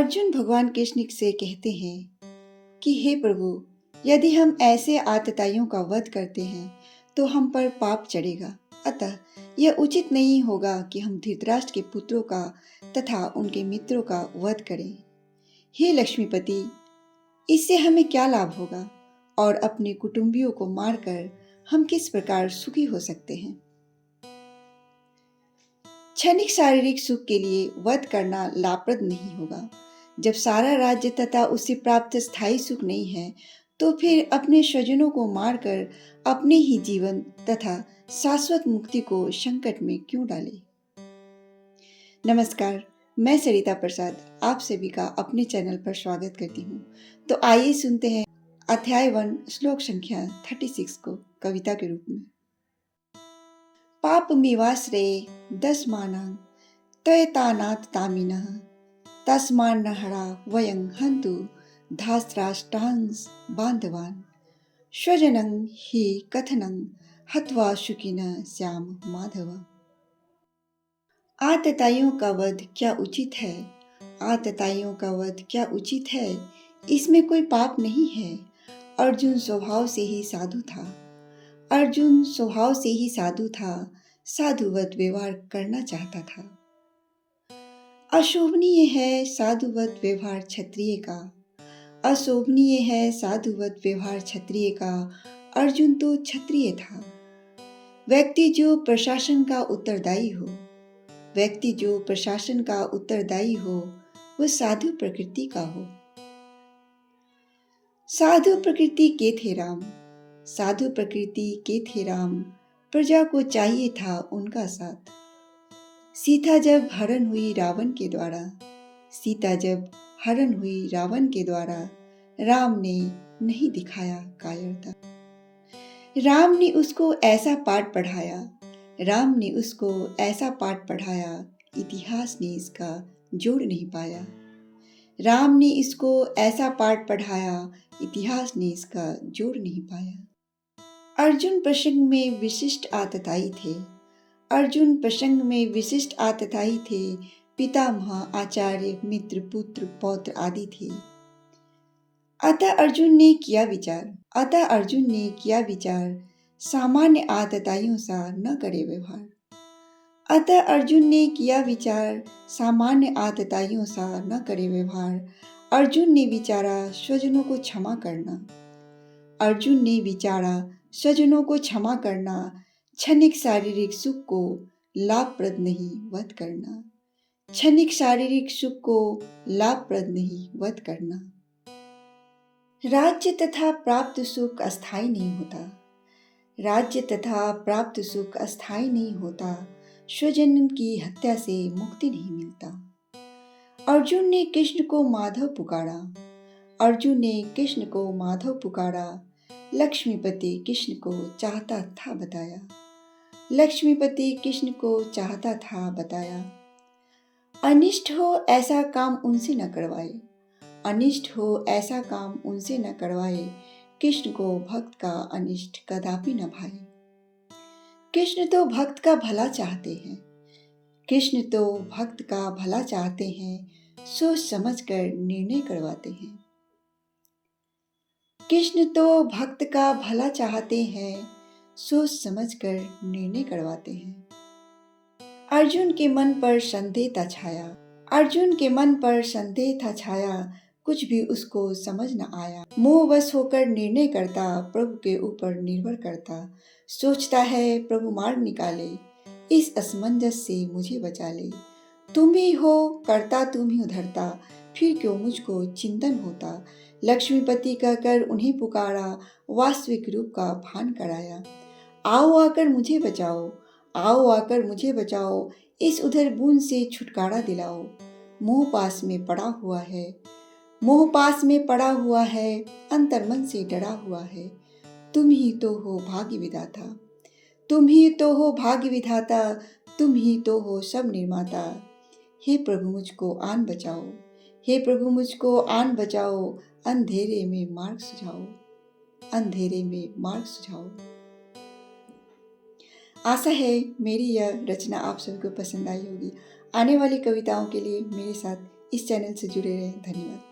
अर्जुन भगवान कृष्ण से कहते हैं कि हे प्रभु, यदि हम ऐसे आतताइयों का वध करते हैं तो हम पर पाप चढ़ेगा। अतः यह उचित नहीं होगा कि हम धृतराष्ट्र के पुत्रों का तथा उनके मित्रों का वध करें। हे लक्ष्मीपति, इससे हमें क्या लाभ होगा और अपने कुटुंबियों को मारकर हम किस प्रकार सुखी हो सकते हैं। क्षणिक शारीरिक सुख के लिए वध करना लाभप्रद नहीं होगा। जब सारा राज्य तथा उससे प्राप्त स्थायी सुख नहीं है तो फिर अपने स्वजनों को मारकर अपने ही जीवन तथा शाश्वत मुक्ति को संकट में क्यों डालें। नमस्कार, मैं सरिता प्रसाद आप सभी का अपने चैनल पर स्वागत करती हूँ। तो आइए सुनते हैं अध्याय 1 श्लोक संख्या 36 को कविता के रूप में। पापमिवाश्रये दशमानं तयतानात् तामिनः तस्मान्नहरा वयं हन्तु धास्त्राष्टांस बान्धवान् स्वजनं हि कथनं हत्वा सुखिनः स्याम माधव। आतताइयों का वध क्या उचित है? आतताइयों का वध क्या उचित है? इसमें कोई पाप नहीं है। अर्जुन स्वभाव से ही साधु था। अर्जुन स्वभाव से ही साधु था, साधुवत व्यवहार करना चाहता था। अशोभनीय है साधुवत व्यवहार क्षत्रिय का। अशोभनीय है साधुवत व्यवहार क्षत्रिय का। अर्जुन तो क्षत्रिय था। व्यक्ति जो प्रशासन का उत्तरदायी हो, व्यक्ति जो प्रशासन का उत्तरदायी हो, वह साधु प्रकृति का हो। साधु प्रकृति के थे राम, साधु प्रकृति के थे राम, प्रजा को चाहिए था उनका साथ। सीता जब हरण हुई रावण के द्वारा, सीता जब हरण हुई रावण के द्वारा, राम ने नहीं दिखाया कायरता। राम ने उसको ऐसा पाठ पढ़ाया, राम ने उसको ऐसा पाठ पढ़ाया, इतिहास ने इसका जोड़ नहीं पाया। राम ने इसको ऐसा पाठ पढ़ाया, इतिहास ने इसका जोड़ नहीं पाया। अर्जुन प्रसंग में विशिष्ट आतताई थे। अर्जुन प्रसंग में विशिष्ट आतताई थे। पितामह, आचार्य, मित्र, पुत्र, पौत्र आदि थे। अतः अर्जुन ने किया विचार, सामान्य आतताइयों सा न करे व्यवहार। अतः अर्जुन ने किया विचार, सामान्य आतताइयों सा न करे व्यवहार। अर्जुन ने विचारा स्वजनों को क्षमा करना। अर्जुन ने विचारा स्वजनों को क्षमा करना, क्षणिक शारीरिक सुख को लाभप्रद नहीं वध करना। क्षणिक शारीरिक सुख को लाभप्रद नहीं वध करना। राज्य तथा प्राप्त सुख अस्थायी नहीं होता। राज्य तथा प्राप्त सुख अस्थायी नहीं होता। स्वजन की हत्या से मुक्ति नहीं मिलता। अर्जुन ने कृष्ण को माधव पुकारा। अर्जुन ने कृष्ण को माधव पुकारा। लक्ष्मीपति कृष्ण को चाहता था बताया। लक्ष्मीपति कृष्ण को चाहता था बताया। अनिष्ट हो ऐसा काम उनसे न करवाए। अनिष्ट हो ऐसा काम उनसे न करवाए। कृष्ण को भक्त का अनिष्ट कदापि न भाए। कृष्ण तो भक्त का भला चाहते हैं। कृष्ण तो भक्त का भला चाहते हैं, सोच समझ कर निर्णय करवाते हैं। कृष्ण तो भक्त का भला चाहते हैं, सोच समझ कर निर्णय करवाते हैं। अर्जुन के मन पर संदेह था छाया। अर्जुन के मन पर संदेह था छाया, कुछ भी उसको समझ न आया। मोहवश होकर निर्णय करता, प्रभु के ऊपर निर्भर करता। सोचता है प्रभु मार्ग निकाले, इस असमंजस से मुझे बचा ले। तुम ही हो करता, तुम ही उधरता, फिर क्यों मुझको चिंतन होता। लक्ष्मीपति कहकर उन्हें पुकारा, वास्तविक रूप का भान कराया। आओ आकर मुझे बचाओ, आओ आकर मुझे बचाओ, इस उधर बूंद से छुटकारा दिलाओ। मोह पास में पड़ा हुआ है, मोह पास में पड़ा हुआ है, अंतर्मन से डरा हुआ है। तुम ही तो हो भाग्य विधाता, तुम ही तो हो भाग्य विधाता, तुम ही तो हो सब निर्माता। हे प्रभु मुझको आन बचाओ, हे प्रभु मुझको आन बचाओ, अंधेरे में मार्ग सुझाओ, अंधेरे में मार्ग सुझाओ। आशा है मेरी यह रचना आप सभी को पसंद आई होगी। आने वाली कविताओं के लिए मेरे साथ इस चैनल से जुड़े रहें। धन्यवाद।